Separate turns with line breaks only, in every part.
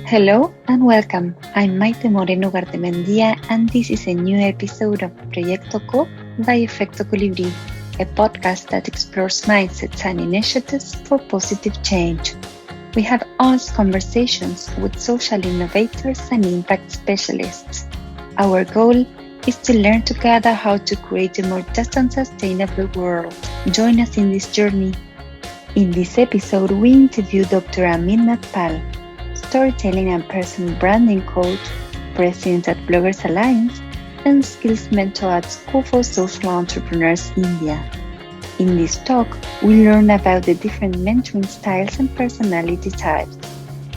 Hello and welcome. I'm Maite Moreno Gartemendia, and this is a new episode of Proyecto Co by Efecto Colibri, a podcast that explores mindsets and initiatives for positive change. We have honest conversations with social innovators and impact specialists. Our goal is to learn together how to create a more just and sustainable world. Join us in this journey. In this episode, we interview Dr. Amit Nagpal, storytelling and personal branding coach, president at Bloggers Alliance, and skills mentor at School for Social Entrepreneurs India. In this talk, we learn about the different mentoring styles and personality types.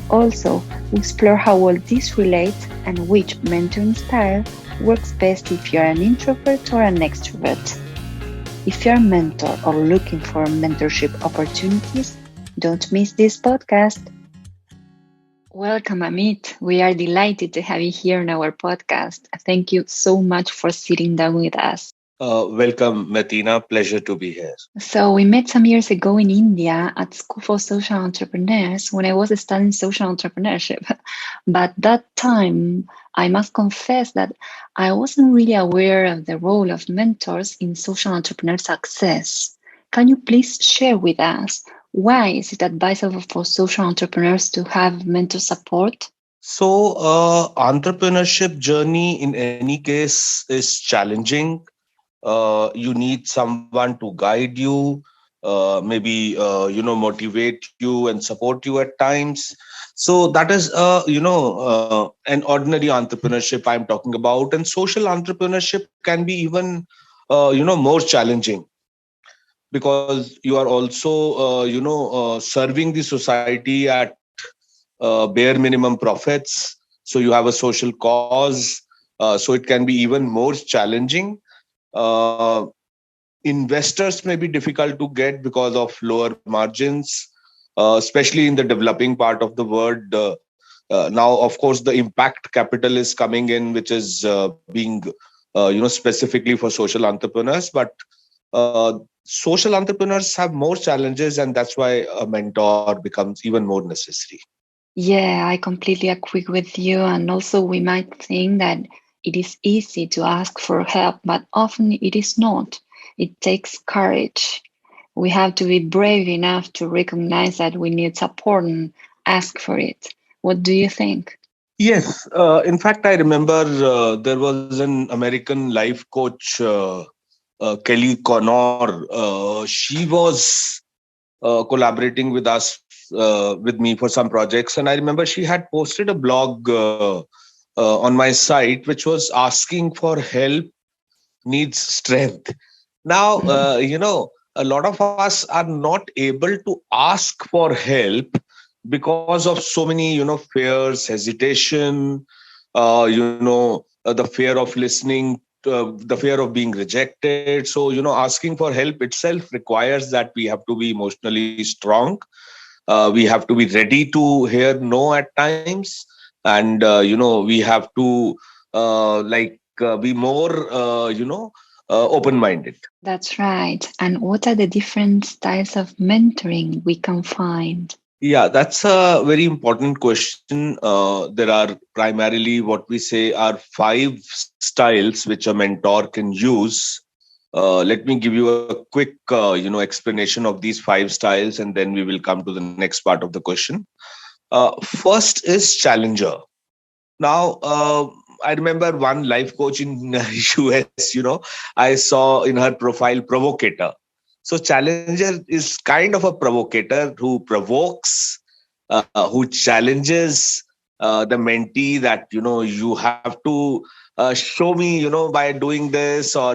Also, we explore how all this relates and which mentoring style works best if you're an introvert or an extrovert. If you're a mentor or looking for mentorship opportunities, don't miss this podcast. Welcome, Amit. We are delighted to have you here on our podcast. Thank you so much for sitting down with us.
Welcome, Matina. Pleasure to be here.
So, we met some years ago in India at School for Social Entrepreneurs when I was studying social entrepreneurship. But that time, I must confess that I wasn't really aware of the role of mentors in social entrepreneur success. Can you please share with us why is it advisable for social entrepreneurs to have mentor support?
So, entrepreneurship journey in any case is challenging. You need someone to guide you, maybe motivate you and support you at times. So that is an ordinary entrepreneurship I'm talking about, and social entrepreneurship can be even more challenging because you are also serving the society at bare minimum profits. So you have a social cause. So it can be even more challenging. Uh, Investors may be difficult to get because of lower margins, especially in the developing part of the world. Now, of course, the impact capital is coming in, which is being specifically for social entrepreneurs. But social entrepreneurs have more challenges, and that's why a mentor becomes even more necessary.
Yeah, I completely agree with you. And also, we might think that it is easy to ask for help, but often it is not. It takes courage. We have to be brave enough to recognize that we need support and ask for it. What do you think?
Yes, in fact, I remember there was an American life coach, Kelly Connor. She was collaborating with us, with me for some projects, and I remember she had posted a blog on my site, which was asking for help needs strength. Now, a lot of us are not able to ask for help because of so many, fears, hesitation, the fear of listening, the fear of being rejected. So, asking for help itself requires that we have to be emotionally strong. We have to be ready to hear no at times. And, we have to be more, open minded.
That's right. And what are the different styles of mentoring we can find?
Yeah, that's a very important question. There are primarily what we say are five styles which a mentor can use. Let me give you a quick, explanation of these five styles, and then we will come to the next part of the question. First is challenger. Now, I remember one life coach in US, I saw in her profile provocator. So challenger is kind of a provocator who provokes, who challenges the mentee that, you have to show me, by doing this, or,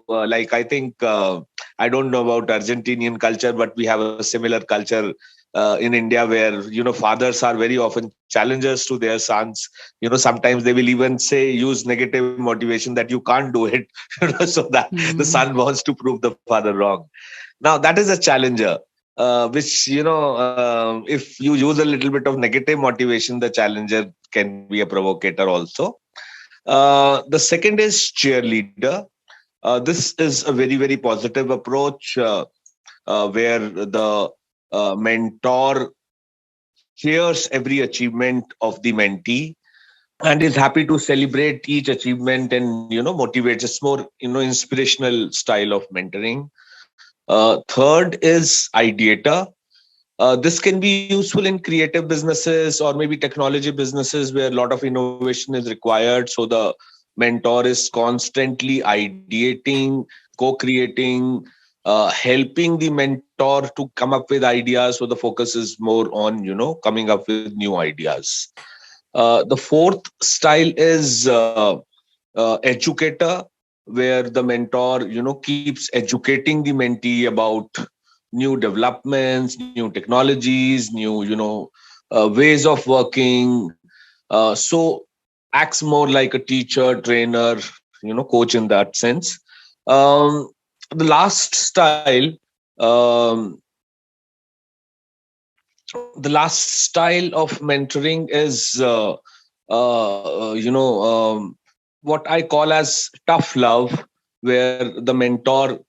like, I think, I don't know about Argentinian culture, but we have a similar culture in India, where fathers are very often challengers to their sons. Sometimes they will even say use negative motivation that you can't do it, so that the
Mm.
son wants to prove the father wrong. Now that is a challenger, which if you use a little bit of negative motivation, the challenger can be a provocator also. The second is cheerleader. This is a very, very positive approach, where the mentor shares every achievement of the mentee and is happy to celebrate each achievement and motivates. It's more inspirational style of mentoring. Third is ideator. This can be useful in creative businesses or maybe technology businesses where a lot of innovation is required. So the mentor is constantly ideating, co-creating, helping the mentor to come up with ideas. So the focus is more on, coming up with new ideas. The fourth style is educator, where the mentor, keeps educating the mentee about new developments, new technologies, new, ways of working. So acts more like a teacher, trainer, coach in that sense. Um, the last style, um, the last style of mentoring is, what I call as tough love, where the mentor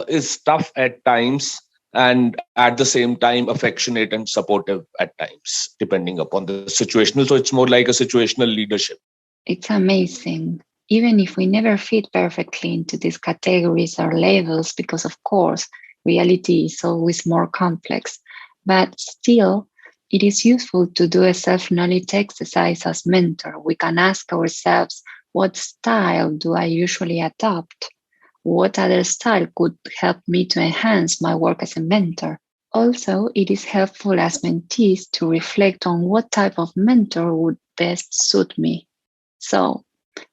is tough at times and at the same time affectionate and supportive at times, depending upon the situational. So it's more like a situational leadership.
It's amazing. Even if we never fit perfectly into these categories or labels, because of course, reality is always more complex, but still, it is useful to do a self knowledge exercise as mentor. We can ask ourselves, what style do I usually adopt? What other style could help me to enhance my work as a mentor? Also, it is helpful as mentees to reflect on what type of mentor would best suit me. So,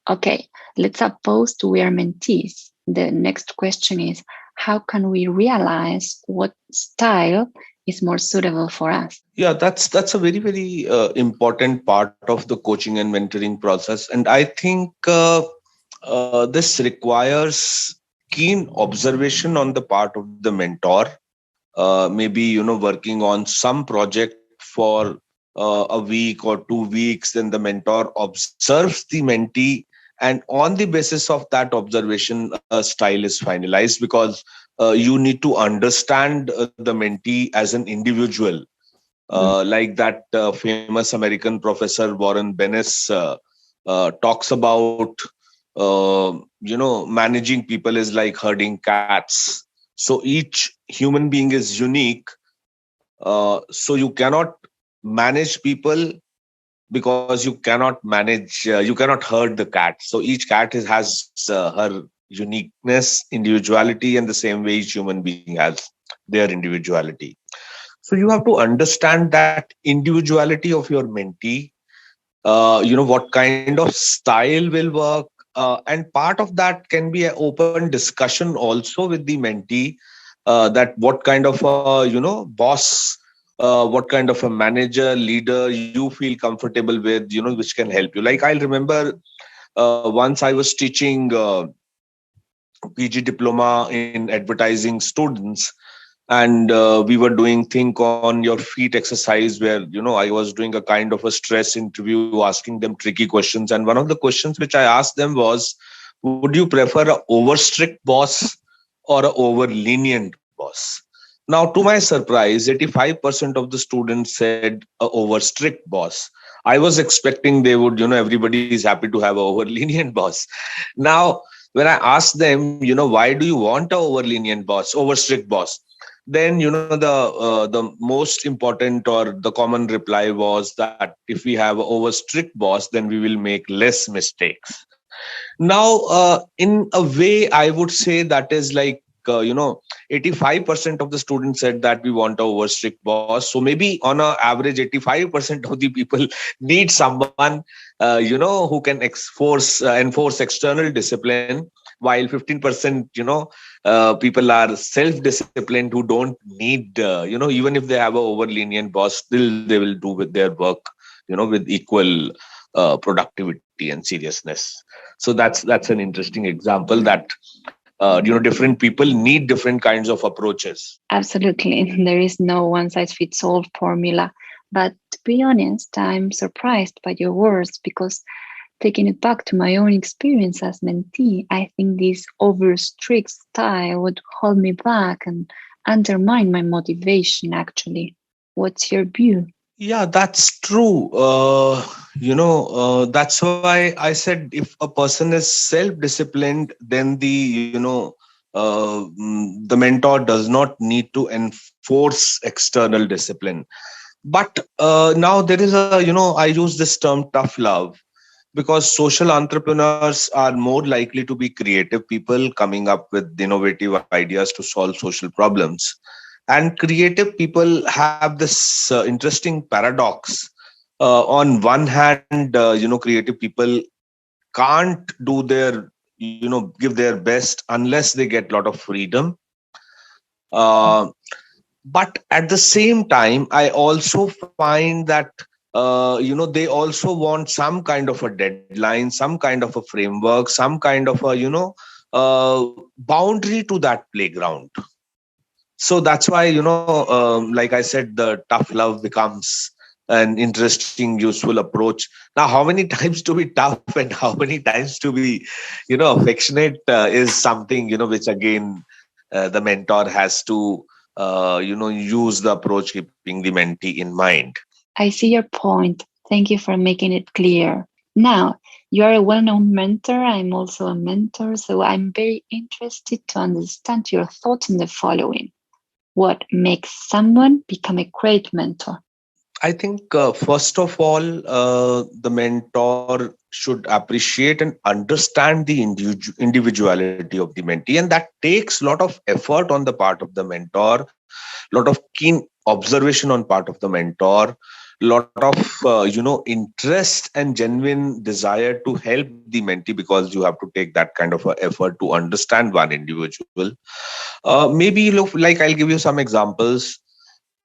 okay, let's suppose we are mentees. The next question is, how can we realize what style is more suitable for us?
Yeah, that's a very very important part of the coaching and mentoring process, and I think this requires keen observation on the part of the mentor. Maybe working on some project for a week or 2 weeks, then the mentor observes the mentee, and on the basis of that observation a style is finalized, because you need to understand the mentee as an individual. Like that famous American professor Warren Bennis talks about, managing people is like herding cats. So each human being is unique. So you cannot manage people, because you cannot herd the cat. So each cat has her uniqueness, individuality, and the same way each human being has their individuality. So you have to understand that individuality of your mentee, what kind of style will work. And part of that can be an open discussion also with the mentee, that what kind of a, boss, what kind of a manager, leader you feel comfortable with, which can help you. Like I'll remember once I was teaching PG diploma in advertising students, and we were doing think on your feet exercise, where I was doing a kind of a stress interview, asking them tricky questions. And one of the questions which I asked them was, would you prefer a over strict boss or a over lenient boss? Now, to my surprise, 85% of the students said a over strict boss. I was expecting they would, everybody is happy to have a over lenient boss. Now, when I asked them, why do you want a over lenient boss, over strict boss? Then the most important or the common reply was that if we have an over strict boss, then we will make less mistakes. Now, in a way, I would say that is like, 85% of the students said that we want a over strict boss. So maybe on a average, 85% of the people need someone, who can enforce external discipline, while 15%, people are self-disciplined, who don't need, even if they have a over lenient boss, still they will do with their work, with equal productivity and seriousness. So that's an interesting example that different people need different kinds of approaches.
Absolutely. There is no one size fits all formula. But to be honest, I'm surprised by your words because taking it back to my own experience as mentee, I think this over strict style would hold me back and undermine my motivation actually. What's your view?
Yeah, that's true. That's why I said if a person is self-disciplined, then the mentor does not need to enforce external discipline. But now there is I use this term tough love because social entrepreneurs are more likely to be creative people coming up with innovative ideas to solve social problems. And creative people have this interesting paradox. On one hand, creative people can't do their, give their best unless they get a lot of freedom. Uh, but at the same time, I also find that they also want some kind of a deadline, some kind of a framework, some kind of a boundary to that playground. So that's why like I said, the tough love becomes an interesting, useful approach. Now, how many times to be tough and how many times to be affectionate is something which again the mentor has to use the approach keeping the mentee in mind.
I see your point. Thank you for making it clear. Now, you are a well known mentor. I'm also a mentor, so I'm very interested to understand your thoughts on the following. What makes someone become a great mentor?
I think first of all, the mentor should appreciate and understand the individuality of the mentee, and that takes a lot of effort on the part of the mentor, lot of keen observation on part of the mentor, lot of interest and genuine desire to help the mentee, because you have to take that kind of a effort to understand one individual. Maybe like I'll give you some examples.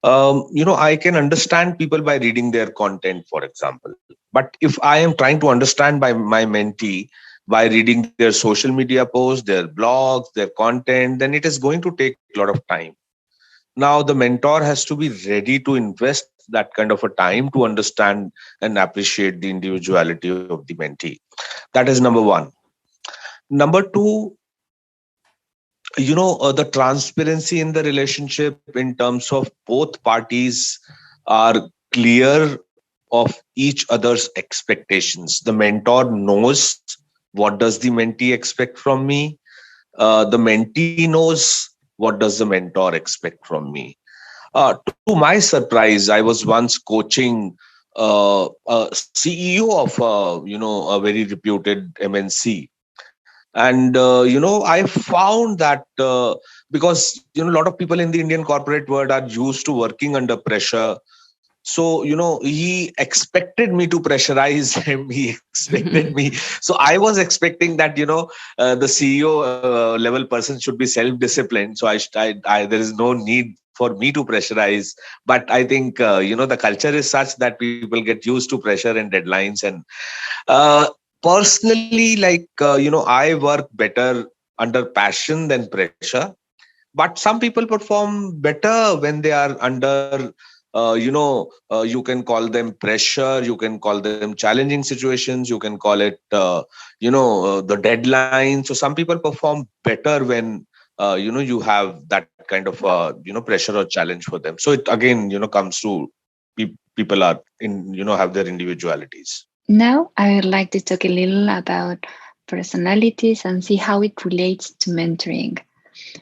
I can understand people by reading their content, for example. But if I am trying to understand by my mentee by reading their social media posts, their blogs, their content, then it is going to take a lot of time. Now, the mentor has to be ready to invest that kind of a time to understand and appreciate the individuality of the mentee. That is number one. Number two, the transparency in the relationship in terms of both parties are clear of each other's expectations. The mentor knows what does the mentee expect from me. The mentee knows what does the mentor expect from me. To my surprise, I was once coaching a CEO of a very reputed MNC, and I found that because a lot of people in the Indian corporate world are used to working under pressure. So he expected me to pressurize him. He expected me. So I was expecting that the CEO level person should be self disciplined. So there is no need for me to pressurize. But I think the culture is such that people get used to pressure and deadlines. And uh, personally, like I work better under passion than pressure. But some people perform better when they are under you can call them pressure, you can call them challenging situations, you can call it the deadline. So some people perform better when you have that kind of pressure or challenge for them. So it again comes to people are in have their individualities.
Now, I would like to talk a little about personalities and see how it relates to mentoring.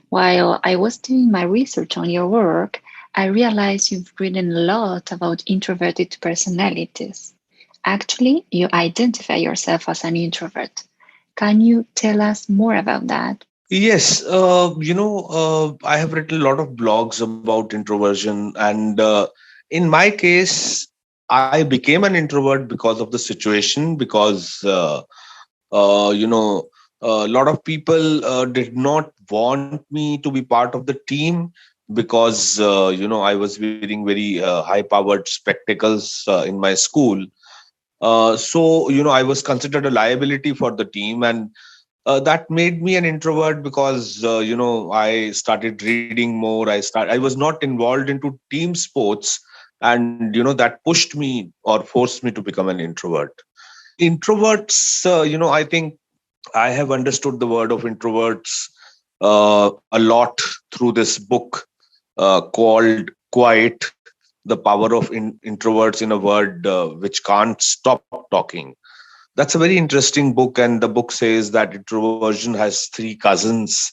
While I was doing my research on your work, I realized you've written a lot about introverted personalities. Actually, you identify yourself as an introvert. Can you tell us more about that?
Yes, I have written a lot of blogs about introversion, and in my case, I became an introvert because of the situation. Because a lot of people did not want me to be part of the team because I was wearing very high-powered spectacles in my school. So I was considered a liability for the team, and that made me an introvert because I started reading more. I was not involved into team sports, and that pushed me or forced me to become an introvert. Introverts, I think I have understood the word of introverts a lot through this book called Quiet, the power of introverts in a word which can't stop talking. That's a very interesting book, and the book says that introversion has three cousins,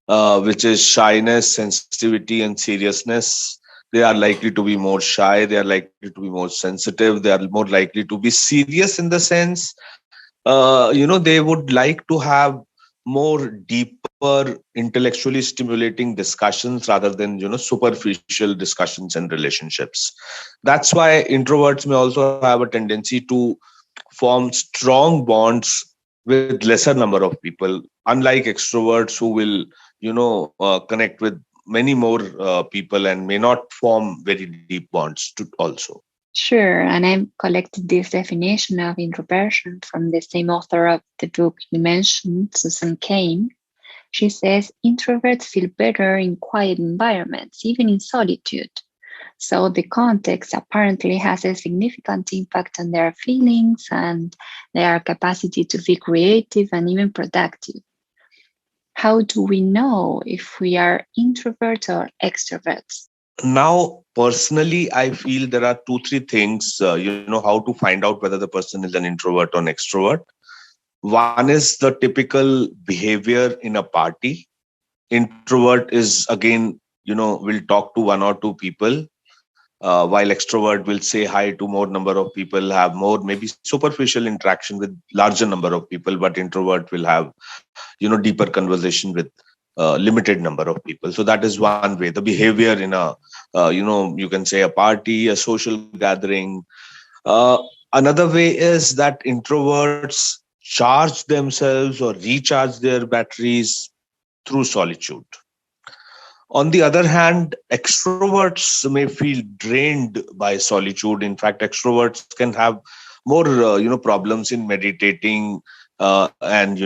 which is shyness, sensitivity, and seriousness. They are likely to be more shy. They are likely to be more sensitive. They are more likely to be serious in the sense, they would like to have more deeper, intellectually stimulating discussions rather than, superficial discussions and relationships. That's why introverts may also have a tendency to form strong bonds with lesser number of people, unlike extroverts who will, connect with many more people and may not form very deep bonds to also.
Sure, and I collected this definition of introversion from the same author of the book you mentioned, Susan Cain. She says introverts feel better in quiet environments, even in solitude. So the context apparently has a significant impact on their feelings and their capacity to be creative and even productive. How do we know if we are introverts or extroverts?
Now, personally, I feel there are two, three things, how to find out whether the person is an introvert or an extrovert. One is the typical behavior in a party. Introvert is, again, will talk to one or two people, while extrovert will say hi to more number of people, have more maybe superficial interaction with larger number of people, but introvert will have, deeper conversation with limited number of people. So that is one way, the behavior in a, you can say a party, a social gathering. uh, Another way is that introverts charge themselves or recharge their batteries through solitude. On the other hand, extroverts may feel drained by solitude. In fact, extroverts can have more, problems in meditating and,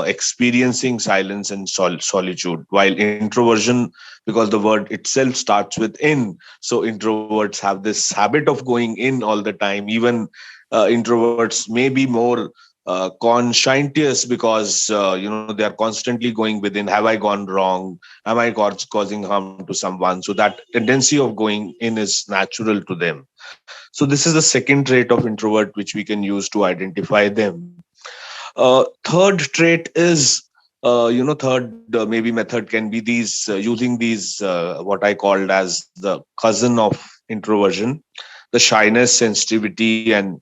experiencing silence and solitude. While introversion, because the word itself starts with in, so introverts have this habit of going in all the time. Even introverts may be more conscientious because, they are constantly going within. Have I gone wrong? Am I causing harm to someone? So that tendency of going in is natural to them. So this is the second trait of introvert which we can use to identify them. Third trait is, third maybe method can be these, using these, what I called as the cousin of introversion, the shyness, sensitivity, and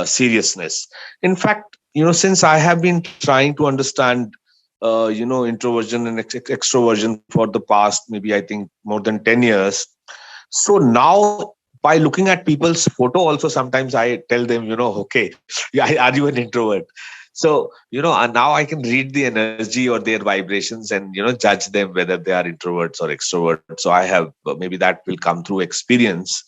seriousness. In fact, since I have been trying to understand, introversion and extroversion for the past, maybe I think more than 10 years. So now, by looking at people's photo also, sometimes I tell them, okay, yeah, are you an introvert? So, now I can read the energy or their vibrations and, judge them whether they are introverts or extroverts. So I have, maybe that will come through experience.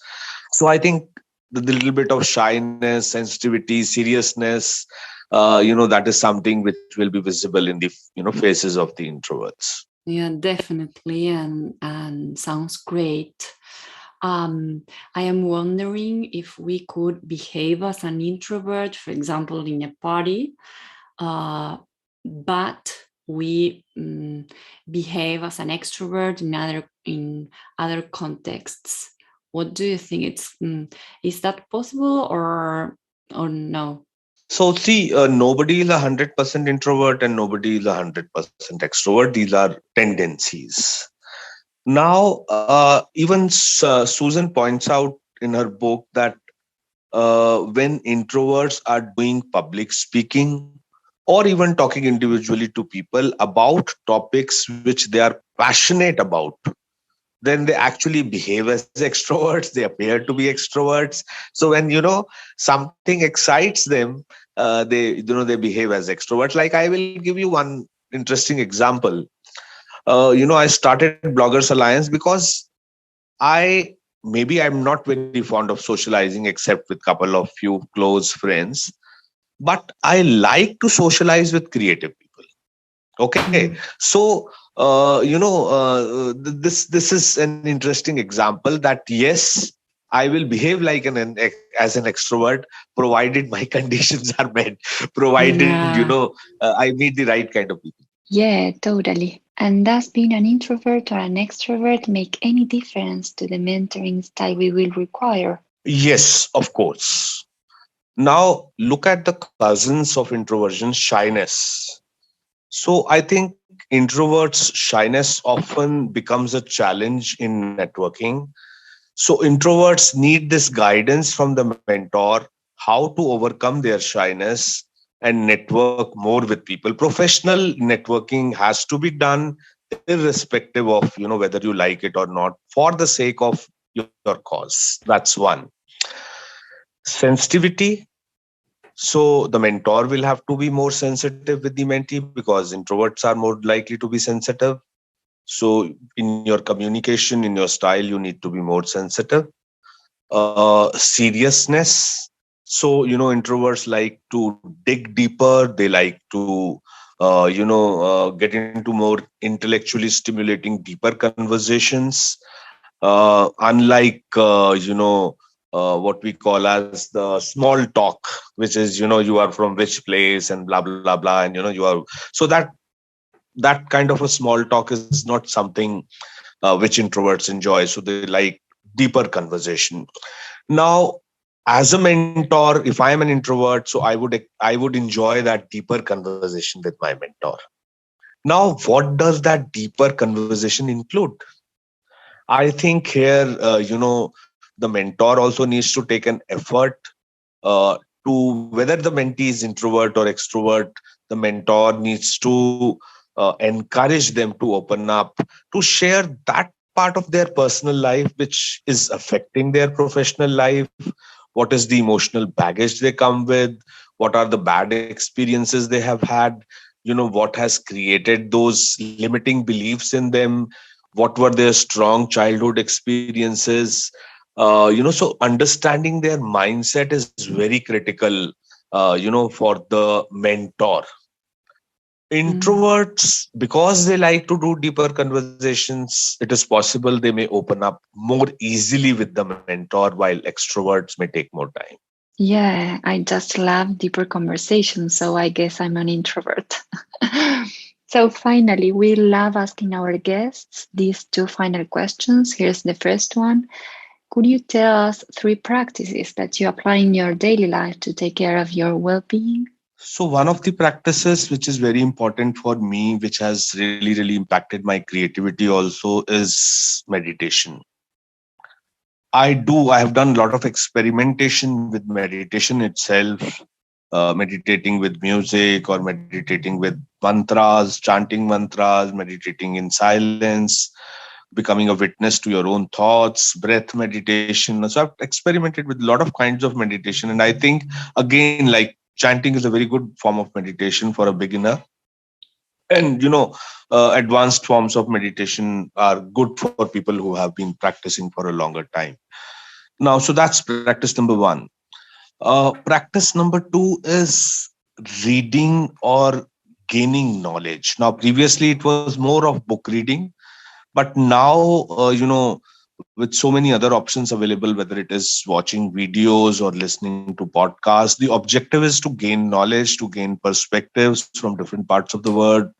So I think the little bit of shyness, sensitivity, seriousness, that is something which will be visible in the, faces of the introverts.
Yeah, definitely, and sounds great. I am wondering if we could behave as an introvert, for example, in a party, but we behave as an extrovert in other contexts. What do you think? Is that possible or no?
So see, nobody is 100% introvert and nobody is 100% extrovert. These are tendencies. Now, even Susan points out in her book that when introverts are doing public speaking or even talking individually to people about topics which they are passionate about, then they actually behave as extroverts. They appear to be extroverts. So when, something excites them, they behave as extroverts. Like, I will give you one interesting example. I started Bloggers Alliance because I'm not very fond of socializing except with couple of few close friends, but I like to socialize with creative people. Okay, so this is an interesting example that yes, I will behave like as an extrovert, provided my conditions are met, provided
Yeah.
I meet the right kind of people.
Yeah, totally. And does being an introvert or an extrovert make any difference to the mentoring style we will require?
Yes, of course. Now, look at the cousins of introversion, shyness. So, I think introverts' shyness often becomes a challenge in networking. So, introverts need this guidance from the mentor how to overcome their shyness and network more with people. Professional networking has to be done irrespective of whether you like it or not, for the sake of your cause. That's one. Sensitivity. So the mentor will have to be more sensitive with the mentee, because introverts are more likely to be sensitive. So in your communication, in your style, you need to be more sensitive. Seriousness. So introverts like to dig deeper. They like to get into more intellectually stimulating, deeper conversations. Unlike what we call as the small talk, which is you are from which place and blah blah blah, and you are, so that kind of a small talk is not something which introverts enjoy. So they like deeper conversation. Now, as a mentor, if I am an introvert, so I would enjoy that deeper conversation with my mentor. Now, what does that deeper conversation include? I think here, the mentor also needs to take an effort uh, to, whether the mentee is introvert or extrovert, the mentor needs to encourage them to open up, to share that part of their personal life which is affecting their professional life. What is the emotional baggage they come with? What are the bad experiences they have had? What has created those limiting beliefs in them? What were their strong childhood experiences? So understanding their mindset is very critical for the mentor.
Mm.
Introverts, because they like to do deeper conversations, it is possible they may open up more easily with the mentor, while extroverts may take more time.
Yeah, I just love deeper conversations, so I guess I'm an introvert. So, finally, we love asking our guests these two final questions. Here's the first one. Could you tell us three practices that you apply in your daily life to take care of your well being?
So one of the practices which is very important for me, which has really impacted my creativity also, is meditation. I have done a lot of experimentation with meditation itself, meditating with music or meditating with mantras, chanting mantras, meditating in silence, becoming a witness to your own thoughts, breath meditation. So I've experimented with a lot of kinds of meditation. And I think, again, like, chanting is a very good form of meditation for a beginner. And advanced forms of meditation are good for people who have been practicing for a longer time. Now, so that's practice number one. Practice number two is reading or gaining knowledge. Now, previously it was more of book reading, but now, with so many other options available, whether it is watching videos or listening to podcasts, the objective is to gain knowledge, to gain perspectives from different parts of the world,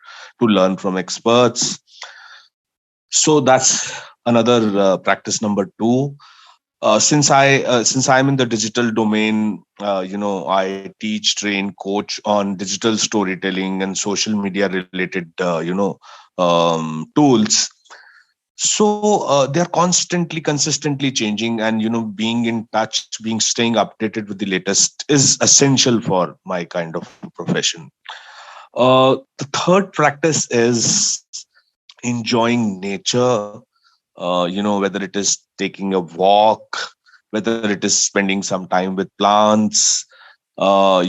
to learn from experts. So that's another practice number two. Since I'm in the digital domain, I teach, train, coach on digital storytelling and social media related tools. So they're constantly, consistently changing, and being in touch, staying updated with the latest is essential for my kind of profession. The third practice is enjoying nature. Whether it is taking a walk, whether it is spending some time with plants. We have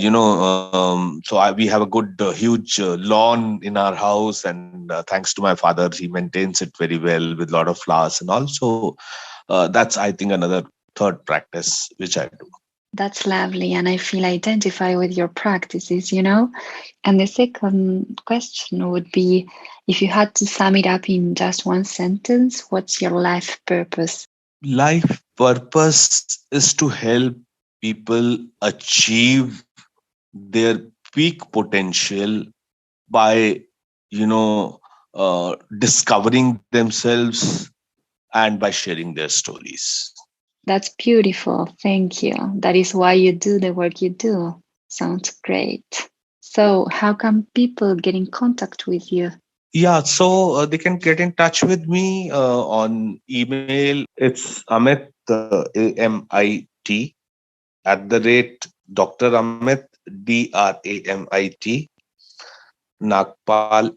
a good, huge lawn in our house, and thanks to my father, he maintains it very well with a lot of flowers and all. So that's, I think, another third practice which I do.
That's lovely, and I feel identify with your practices, you know? And the second question would be, if you had to sum it up in just one sentence, what's your life purpose?
Life purpose is to help people achieve their peak potential by, you know, discovering themselves, and by sharing their stories.
That's beautiful. Thank you. That is why you do the work you do. Sounds great. So, how can people get in contact with you?
Yeah, so they can get in touch with me on email. It's Amit, AMIT, at the rate Dr. Amit, DRAMIT, Nagpal,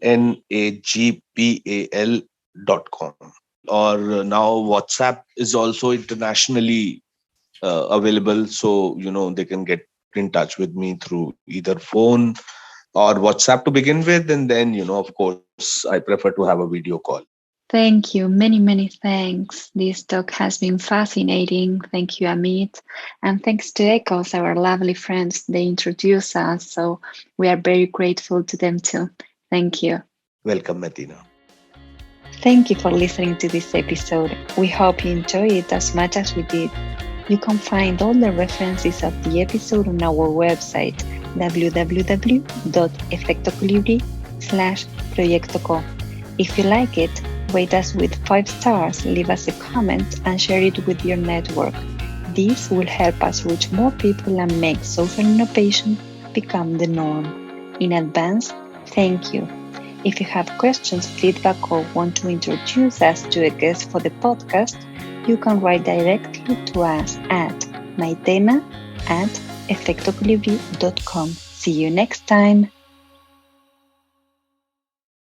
NAGPAL.com. Or now WhatsApp is also internationally available. So, they can get in touch with me through either phone or WhatsApp to begin with. And then, of course, I prefer to have a video call.
Thank you. Many, many thanks. This talk has been fascinating. Thank you, Amit. And thanks to Echoes, our lovely friends. They introduced us, so we are very grateful to them too. Thank you.
Welcome, Medina.
Thank you for listening to this episode. We hope you enjoyed it as much as we did. You can find all the references of the episode on our website, www.efectocolibri.com/Proyecto Co. If you like it, rate us with 5 stars, leave us a comment, and share it with your network. This will help us reach more people and make social innovation become the norm. In advance, thank you. If you have questions, feedback, or want to introduce us to a guest for the podcast, you can write directly to us at maitena@efectocolibri.com. See you next time.